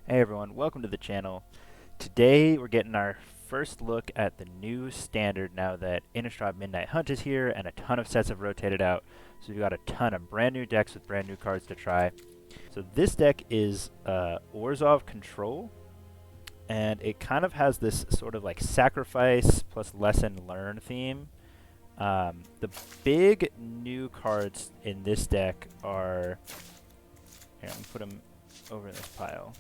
Hey everyone, welcome to the channel. Today we're getting our first look at the new standard now that Innistrad Midnight Hunt is here and a ton of sets have rotated out. So we've got a ton of brand new decks with brand new cards to try. So this deck is Orzhov Control, and it kind of has this sort of like sacrifice plus lesson learn theme. The big new cards in this deck are, here, let me put them over this pile.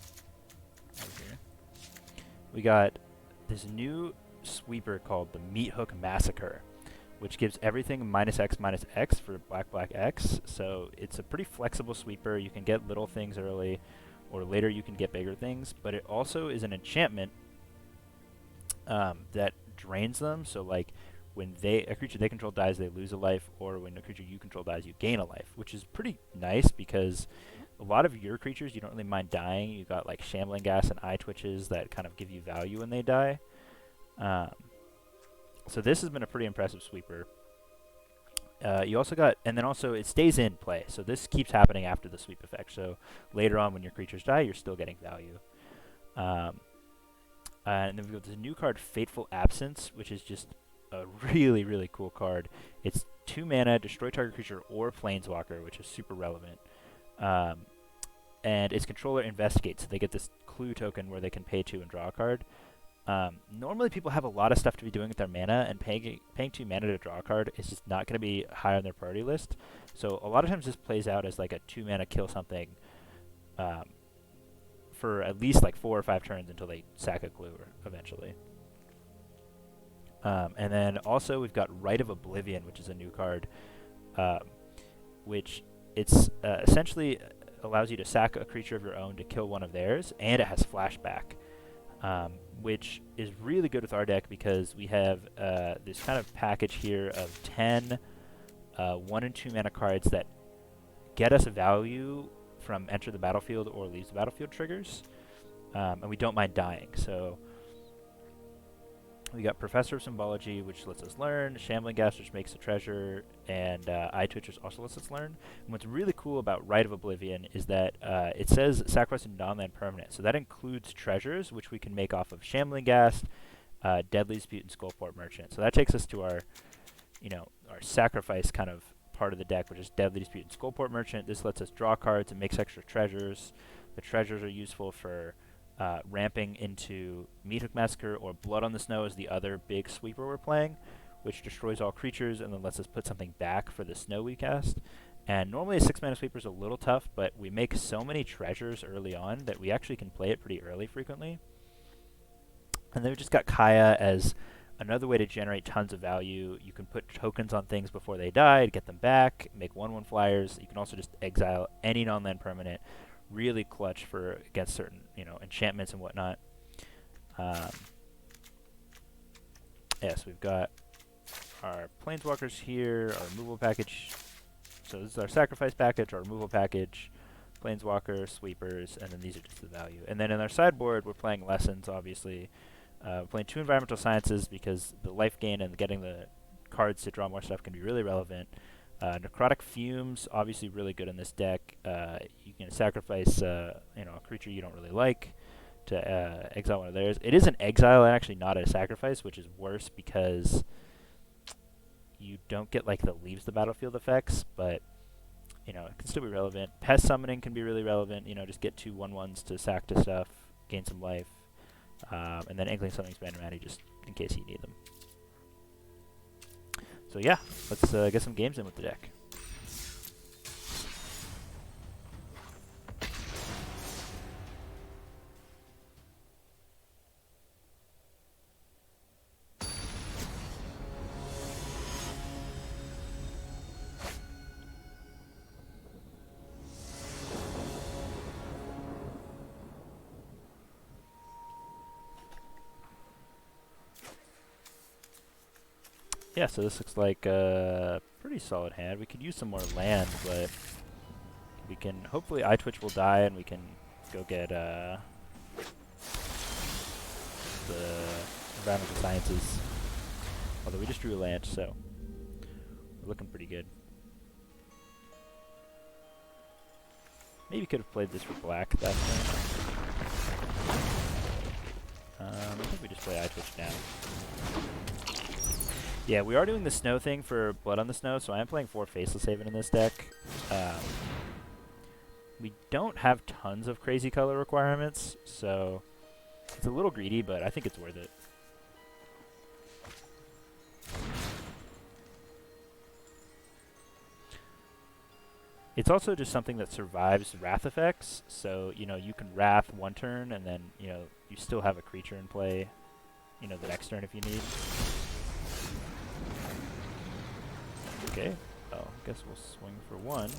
Here. We got this new sweeper called the Meat Hook Massacre, which gives everything -X for black X. So it's a pretty flexible sweeper. You can get little things early, or later you can get bigger things. But it also is an enchantment that drains them. So like when a creature they control dies, they lose a life, or when a creature you control dies, you gain a life, which is pretty nice because a lot of your creatures you don't really mind dying. You got like Shambling Gas and Eye Twitches that kind of give you value when they die. So this has been a pretty impressive sweeper. You also got, and then also it stays in play. So this keeps happening after the sweep effect. So later on when your creatures die, you're still getting value. And then we've got this new card, Fateful Absence, which is just a really, really cool card. It's 2 mana, destroy target creature or planeswalker, which is super relevant. And its controller investigates, so they get this clue token where they can pay 2 and draw a card. Normally people have a lot of stuff to be doing with their mana, and paying 2 mana to draw a card is just not going to be high on their priority list. So a lot of times this plays out as like a 2 mana kill something for at least like 4 or 5 turns until they sack a clue eventually. And then also we've got Rite of Oblivion, which is a new card, which it's essentially allows you to sack a creature of your own to kill one of theirs, and it has flashback, which is really good with our deck because we have this kind of package here of 10 1 and 2 mana cards that get us a value from enter the battlefield or leaves the battlefield triggers, and we don't mind dying. So we got Professor of Symbology, which lets us learn, Shambling Gas, which makes a treasure, and Eye Twitchers also lets us learn. And what's really cool about Rite of Oblivion is that it says sacrifice a non-land permanent. So that includes treasures, which we can make off of Shambling Gas, Deadly Dispute, and Skullport Merchant. So that takes us to our, our sacrifice kind of part of the deck, which is Deadly Dispute and Skullport Merchant. This lets us draw cards and makes extra treasures. The treasures are useful for ramping into Meat Hook Massacre, or Blood on the Snow is the other big sweeper we're playing, which destroys all creatures and then lets us put something back for the snow we cast. And normally a 6 mana sweeper is a little tough, but we make so many treasures early on that we actually can play it pretty early frequently. And then we just got Kaya as another way to generate tons of value. You can put tokens on things before they die to get them back, make 1/1 flyers. You can also just exile any non-land permanent. Really clutch for against certain, enchantments and whatnot. Yes, we've got our planeswalkers here, our removal package. So this is our sacrifice package, our removal package, planeswalker, sweepers, and then these are just the value. And then in our sideboard, we're playing lessons, obviously. We're playing 2 environmental sciences because the life gain and getting the cards to draw more stuff can be really relevant. Necrotic Fumes, obviously really good in this deck. You can sacrifice, a creature you don't really like to exile one of theirs. It is an exile and actually not a sacrifice, which is worse because you don't get like the leaves the battlefield effects, but it can still be relevant. Pest Summoning can be really relevant. Just get 2 1/1s to sack to stuff, gain some life, and then Inkling Summoning's Bannerman just in case you need them. So yeah, let's get some games in with the deck. Yeah, so this looks like a pretty solid hand. We could use some more land, but we can, hopefully Eye Twitch will die and we can go get the environmental sciences. Although we just drew a land, so we're looking pretty good. Maybe could have played this for black that time. play Eye Twitch now. Yeah, we are doing the snow thing for Blood on the Snow, so I am playing 4 Faceless Haven in this deck. We don't have tons of crazy color requirements, so it's a little greedy, but I think it's worth it. It's also just something that survives Wrath effects, so, you know, you can Wrath one turn, and then, you know, you still have a creature in play, you know, the next turn if you need. Okay, well, I guess we'll swing for 1.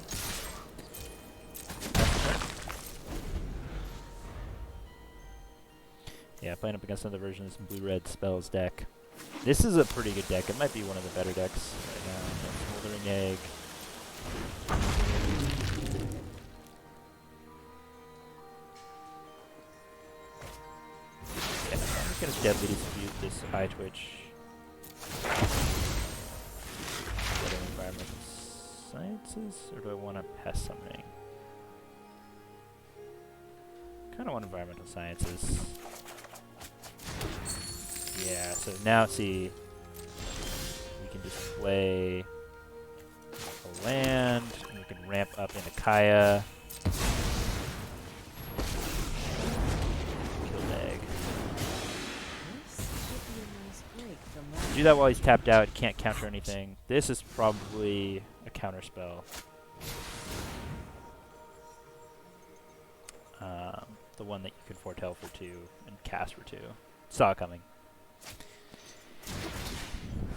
Yeah, playing up against another version of some blue-red spells deck. This is a pretty good deck. It might be one of the better decks right now. Smoldering Egg. Yeah, I'm just gonna deadly dispute this Eye Twitch. Environmental Sciences, or do I want to pest something? Kind of want Environmental Sciences. Yeah, so now see, we can just play a land, and we can ramp up into Kaya. Kill the egg. Do that while he's tapped out, can't counter anything. This is probably a counter spell. The one that you can foretell for 2 and cast for 2. Saw it coming.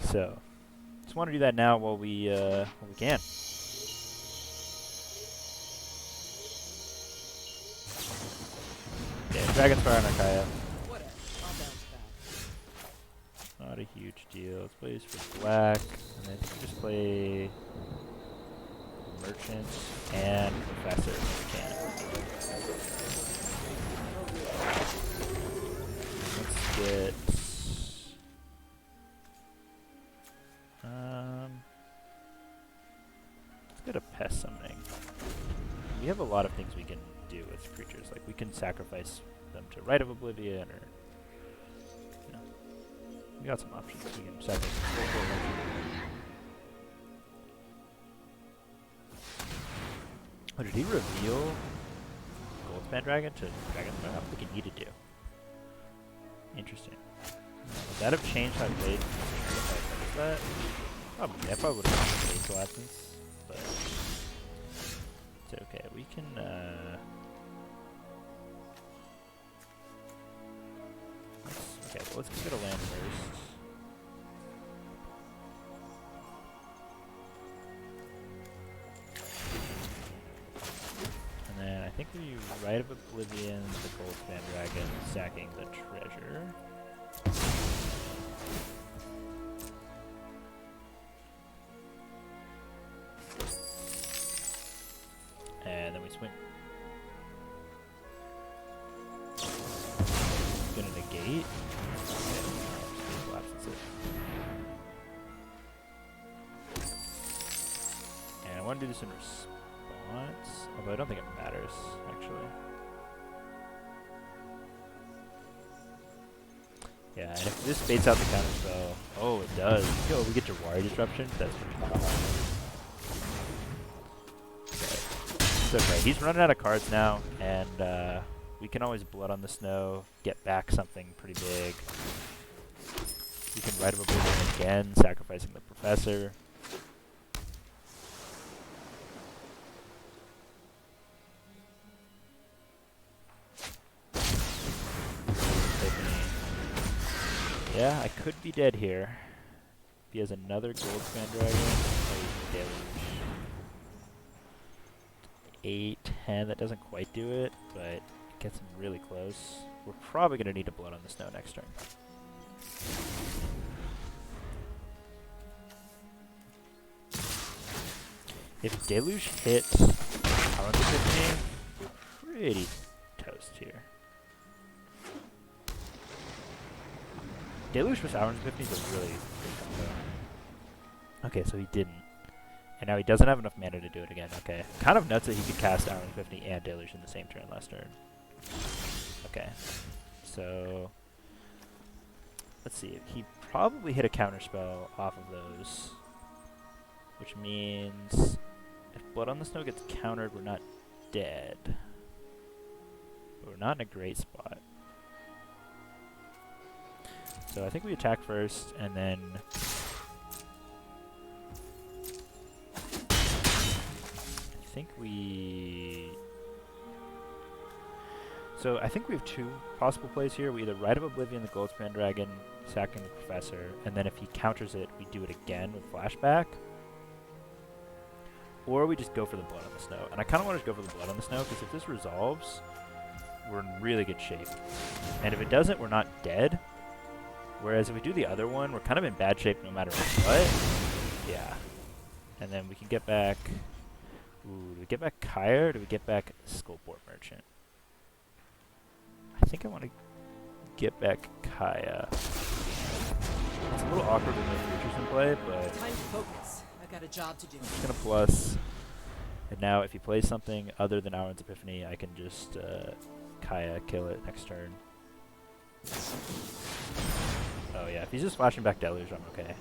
So, just want to do that now while we can. Yeah, Dragon's Fire on Archaea. Not a huge deal. Let's play this for black, and then just play Merchant and Professor if we can. Let's get let's get a pest summoning. We have a lot of things we can do with creatures. Like we can sacrifice them to Rite of Oblivion, or you know, we got some options. We can sacrifice Oh, did he reveal Goldspan Dragon to Dragon's Fire? I don't think he needed to. Interesting. Would that have changed how I played? If I that? Probably. I probably would have gone with Faithful Absence, but it's okay. We can. Okay, well, let's get a land first. And then I think we Rite of Oblivion, the Goldspan Dragon, sacking the treasure. And then we swing. Gonna negate. And I want to do this in response, although I don't think it matters, actually. Yeah, and if this baits out the counter spell, oh, it does. Yo, we get Jawari Disruption. That's pretty cool. It's okay. He's running out of cards now, and we can always Blood on the Snow, get back something pretty big. We can Rite of Oblivion again, sacrificing the Professor. Yeah, I could be dead here. If he has another Goldspan Dragon, oh, Deluge. 8, 10, that doesn't quite do it, but it gets him really close. We're probably going to need to Blood on the Snow next turn. If Deluge hits Power Under 15, we're pretty toast here. Deluge with Hour and 15 is a really big combo. Okay, so he didn't. And now he doesn't have enough mana to do it again. Okay. Kind of nuts that he could cast Hour and 50 and Deluge in the same turn last turn. Okay. So let's see. He probably hit a counterspell off of those, which means if Blood on the Snow gets countered, we're not dead. But we're not in a great spot. So I think we attack first, and then I think we have two possible plays here. We either Rite of Oblivion the Goldspan Dragon, sacking the Professor, and then if he counters it, we do it again with flashback. Or we just go for the Blood on the Snow. And I kind of want to go for the Blood on the Snow, because if this resolves, we're in really good shape. And if it doesn't, we're not dead. Whereas if we do the other one, we're kind of in bad shape no matter what. Yeah. And then we can get back... Ooh, do we get back Kaya, or do we get back Skullport Merchant? I think I want to get back Kaya. It's a little awkward with no creatures in play, but... Time to focus. I've got a job to do. I'm just going to plus. And now if he plays something other than Auron's Epiphany, I can just Kaya kill it next turn. Oh yeah, if he's just flashing back Deluge, I'm okay.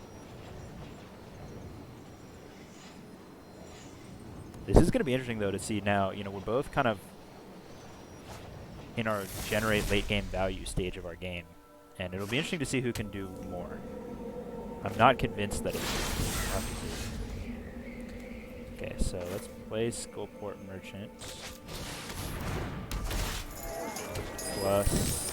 This is going to be interesting though to see now, you know, we're both kind of in our generate late game value stage of our game. And it'll be interesting to see who can do more. I'm not convinced that it's okay, so let's play Skullport Merchant. Plus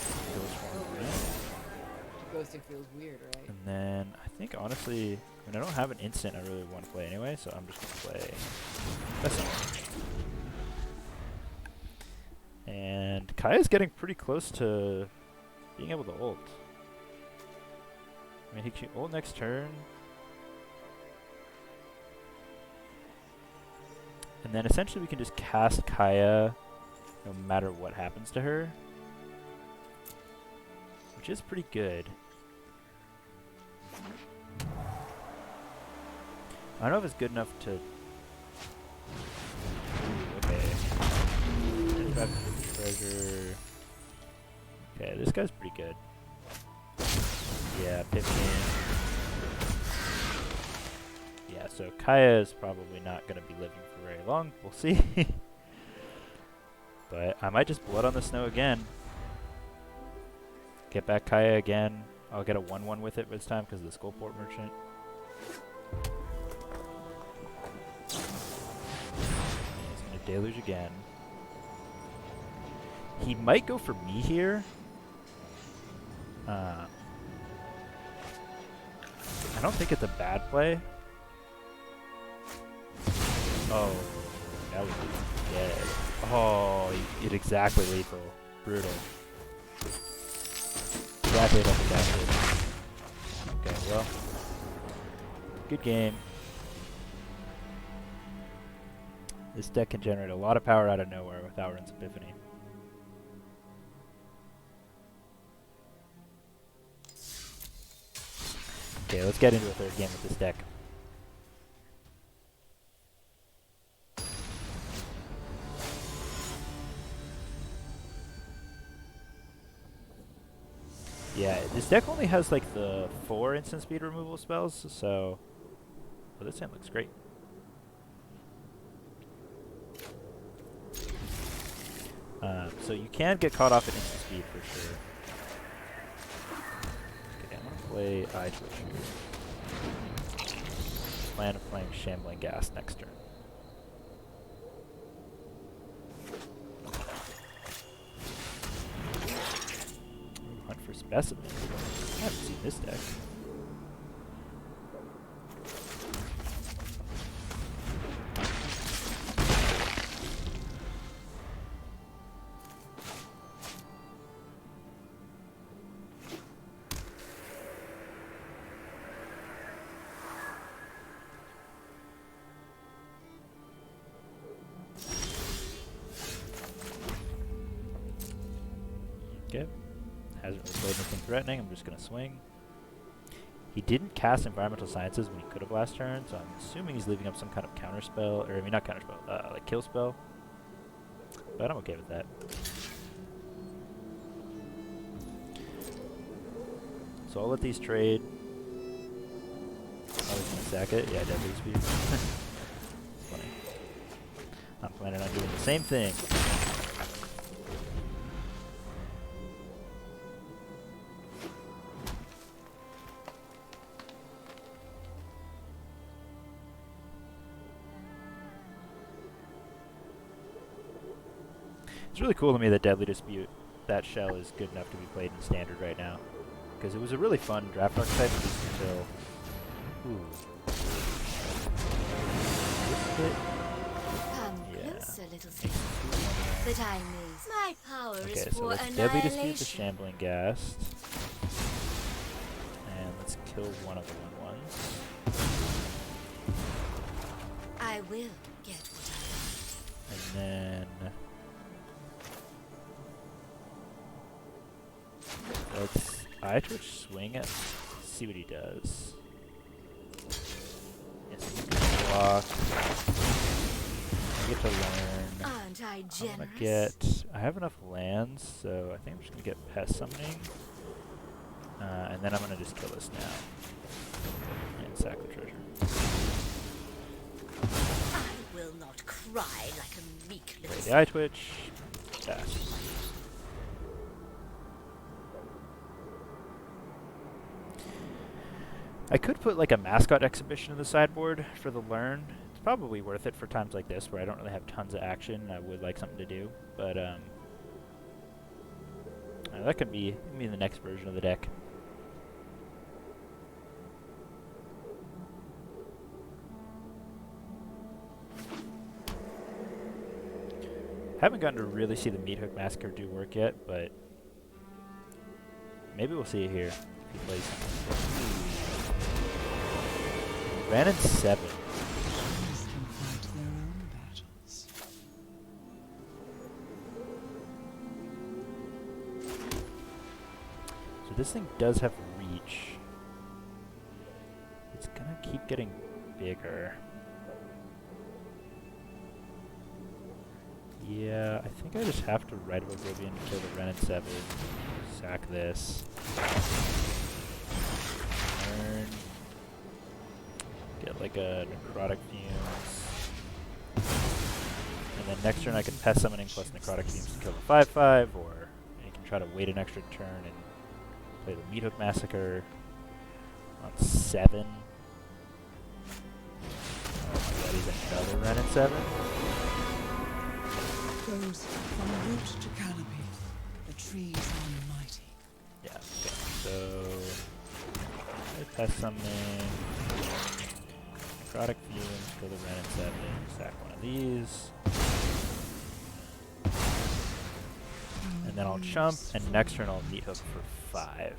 Ghosting feels weird, right? and then I think honestly, I mean, I don't have an instant I really want to play anyway, so I'm just going to play this one. And Kaya's getting pretty close to being able to ult. I mean, he can ult next turn. And then essentially we can just cast Kaya no matter what happens to her. Which is pretty good. I don't know if it's good enough to... Ooh, okay. Treasure. Okay, this guy's pretty good. Yeah, 15. Yeah, so Kaya is probably not going to be living for very long. We'll see. But I might just Blood on the Snow again. Get back Kaya again. I'll get a 1-1 with it this time because of the Skullport Merchant. He's going to Deluge again. He might go for me here. I don't think it's a bad play. Oh, that would be dead. Oh, it exactly lethal. Brutal. Exactly what the deck did. Okay, well. Good game. This deck can generate a lot of power out of nowhere with Auron's Epiphany. Okay, let's get into a third game with this deck. Yeah, this deck only has like the 4 instant speed removal spells, so... Oh, this hand looks great. So you can get caught off at instant speed for sure. Okay, I'm gonna play Eye Twitch here. Plan of playing Shambling Gas next turn. Ooh, Hunt for Specimen. I haven't seen this deck. Okay. Hasn't really played anything threatening. I'm just going to swing. He didn't cast Environmental Sciences when he could have last turn, so I'm assuming he's leaving up some kind of counter spell, or I mean not counter spell, like kill spell. But I'm okay with that. So I'll let these trade. I was gonna sack it. Yeah, deadly speed. Funny. I'm planning on doing the same thing. It's really cool to me that Deadly Dispute, that shell is good enough to be played in Standard right now. Because it was a really fun draft archetype at least until... Ooh. Come closer, little sister. The time is. My power Okay, is so for let's Deadly Dispute the annihilation. Shambling Ghast. And let's kill one of the 1/1s. I will get what I And then... let's Eye Twitch swing it, see what he does. Yes, he can block. I get to learn. want. Aren't I I'm generous? gonna get... I have enough lands, so I think I'm just gonna get Pest Summoning. And then I'm gonna just kill this now. And sack the treasure. I will not cry like a meek little Play the Eye Twitch. Pass. I could put like a mascot exhibition in the sideboard for the learn. It's probably worth it for times like this where I don't really have tons of action. I would like something to do, but that could be the next version of the deck. Haven't gotten to really see the Meat Hook Massacre do work yet, but maybe we'll see it here if he plays something. Ran in 7. So this thing does have reach. It's gonna keep getting bigger. Yeah, I think I just have to Rite of Oblivion to kill the Ren in 7. Sack this. Turn. Get like a Necrotic Fumes. And then next turn I can Pest Summoning plus Necrotic Fumes to kill the 5/5, or you can try to wait an extra turn and play the Meat Hook Massacre on 7. Oh my god, he's another Ren in 7. Goes from root to canopy. The trees are mighty. Yeah, okay. So I Pest Summoning. Necrotic Fumes, kill the Ren in 7, sack one of these. And then I'll chump, and next turn I'll Meat Hook for 5.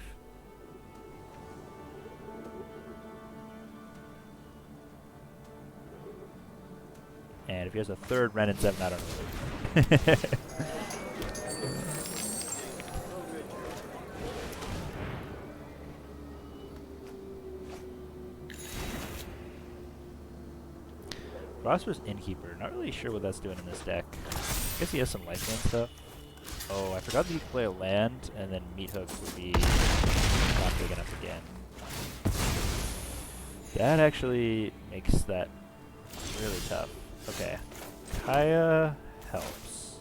And if he has a third Ren in 7, I don't know. Prosperous Innkeeper, not really sure what that's doing in this deck. I guess he has some lifeline stuff. Oh, I forgot that he could play a land, and then Meat Hook would be not big enough again. That actually makes that really tough. Okay. Kaya helps.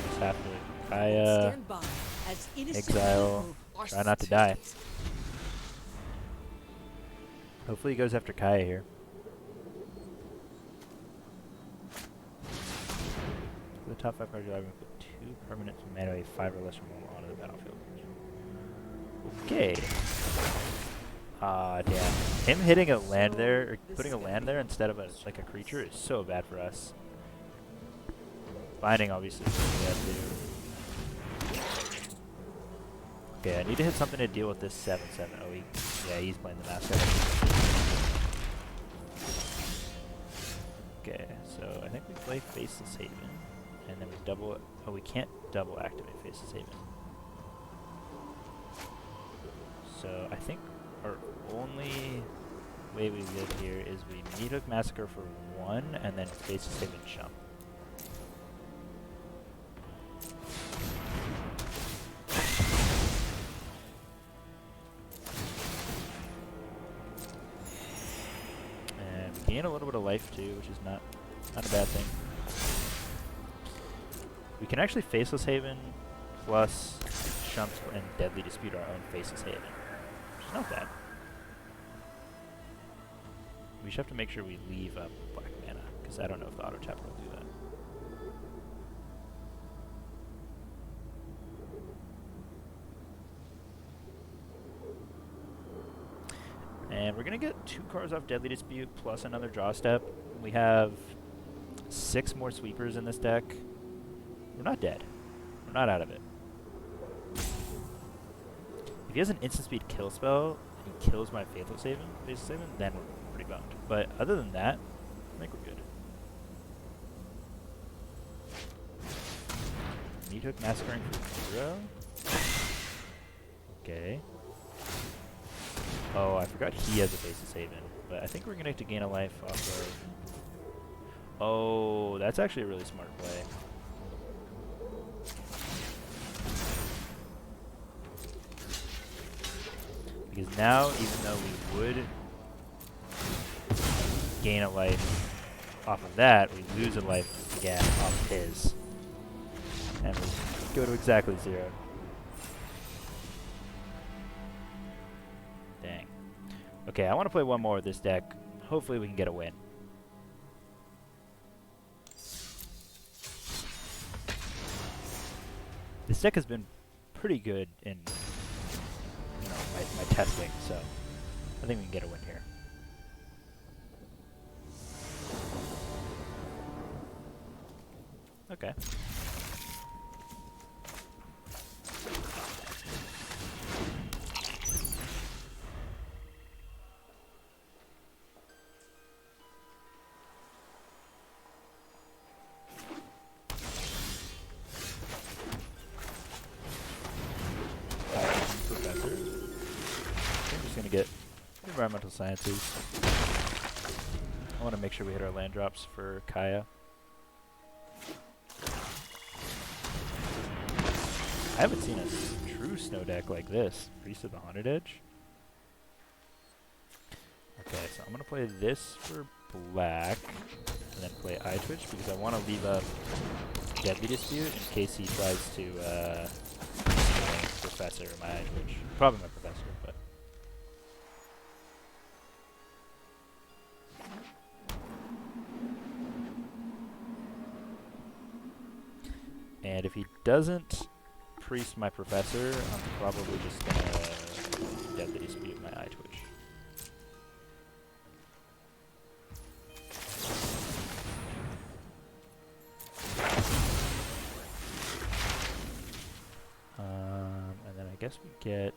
Just have to Kaya, Stand by as Innistrad exile, are try not to die. Hopefully he goes after Kaya here. For the top 5 cards, you're going to put 2 permanents from mana, 5 or less removal onto the battlefield. Okay. Ah, damn. Him hitting a land there, or putting a land there instead of like a creature is so bad for us. Binding obviously is really bad too. Okay, I need to hit something to deal with this 7/7. Oh, yeah, he's playing the mascot. Okay, so I think we play Faceless Haven, and then we double. Oh, we can't double activate Faceless Haven. So I think our only way we live here is we Meat Hook Massacre for 1, and then Faceless Haven chump. gain a little bit of life too, which is not a bad thing. We can actually Faceless Haven plus Shumps and Deadly Dispute our own Faceless Haven, which is not bad. We should have to make sure we leave up black mana, because I don't know if the auto tapper will do that. And we're going to get 2 cards off Deadly Dispute plus another draw step. We have 6 more sweepers in this deck. We're not dead. We're not out of it. If he has an instant speed kill spell and he kills my Faceless Haven, then we're pretty bummed. But other than that, I think we're good. Needhook Massacring for 0. Okay. Oh, I forgot he has a Faceless Haven, but I think we're going to gain a life off of... Oh, that's actually a really smart play. Because now, even though we would gain a life off of that, we lose a life again off of his. And we go to exactly 0. Dang. Okay, I want to play one more with this deck. Hopefully we can get a win. This deck has been pretty good in my testing, so I think we can get a win here. Okay. Get environmental sciences. I want to make sure we hit our land drops for Kaya. I haven't seen a true snow deck like this. Priest of the Haunted Edge. Okay, so I'm going to play this for black, and then play Eye Twitch because I want to leave up Deadly Dispute in case he tries to Professor my Eye Twitch. Probably my Professor, but... And if he doesn't Priest my Professor, I'm probably just gonna Deadly Dispute my Eye Twitch. And then I guess we get...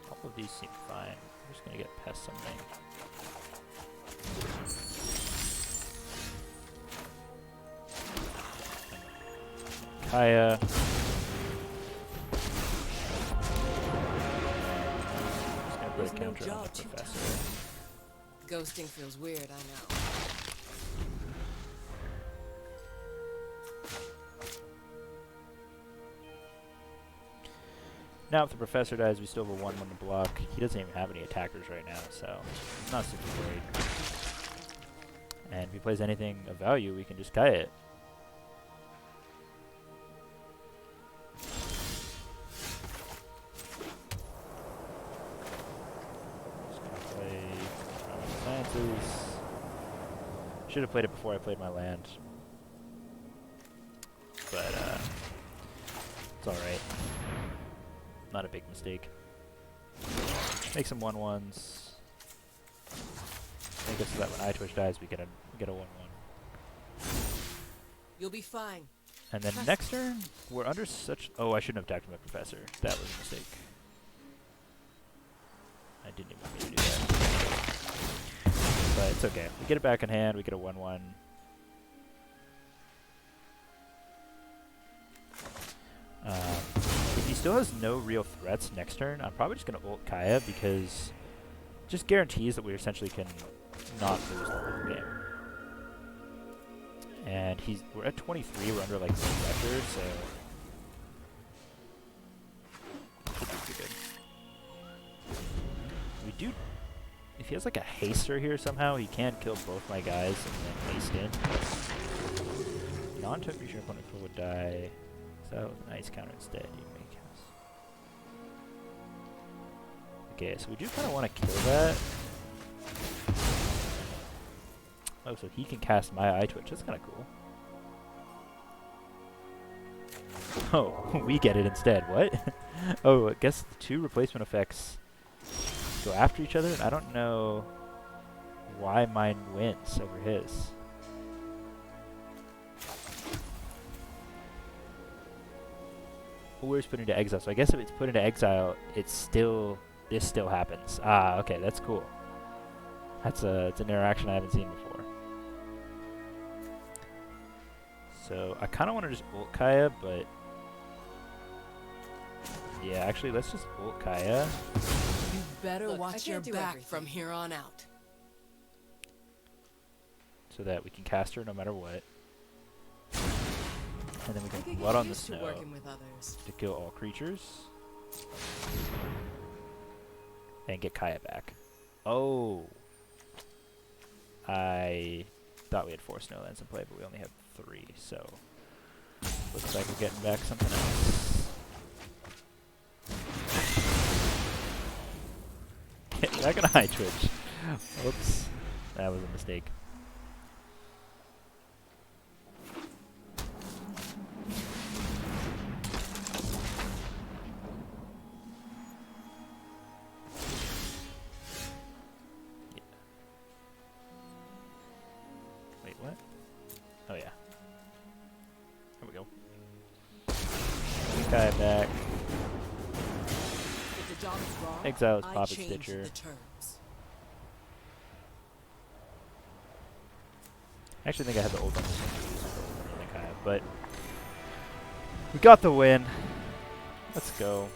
all of these seem fine. I'm just gonna get past something. Kaya. Just gonna put a counter on the Professor. Ghosting feels weird, I know. Now if the Professor dies, we still have a 1-1 to block. He doesn't even have any attackers right now, so it's not super great. And if he plays anything of value, we can just Kaya it. Just gonna play Sciences. Should have played it before I played my land. But it's alright. Not a big mistake. Make some 1-1s. Make it so that when Eye Twitch dies, we get a 1-1. You'll be fine. And then next turn, we're under such... Oh, I shouldn't have attacked my Professor. That was a mistake. I didn't even mean to do that. But it's okay. We get it back in hand. We get a 1-1. If he still has no real threats next turn, I'm probably just going to ult Kaya because it just guarantees that we essentially can not lose the whole game. And we're at 23, we're under like no pressure, so do. If he has like a haster here somehow, he can kill both my guys and then haste in. Non-took creature opponent would die. So that was a nice counter instead. You may cast. Okay, so we do kind of want to kill that. Oh, so he can cast my Eye Twitch. That's kind of cool. Oh, we get it instead. What? Oh, I guess the 2 replacement effects go after each other. And I don't know why mine wins over his. Where's put into exile? So I guess if it's put into exile, it's still this still happens. Ah, okay, that's cool. It's an interaction I haven't seen before. So I kind of want to just ult Kaya, but yeah, actually, let's just ult Kaya. You better Look, I watch your can't do back everything. from here on out. So that we can cast her no matter what. And then we I could can get blood on the used to snow working with others. to kill all creatures. And get Kaya back. Oh! I thought we had 4 snowlands in play, but we only have 3, so looks like we're getting back something else. Get back on High Twitch. Whoops. That was a mistake. Wait, what? Oh yeah. Here we go. Guy back. If the job is wrong, Exile is I Puppet change Stitcher. the terms. I actually think I had the old one. I think I have, but we got the win. Let's go.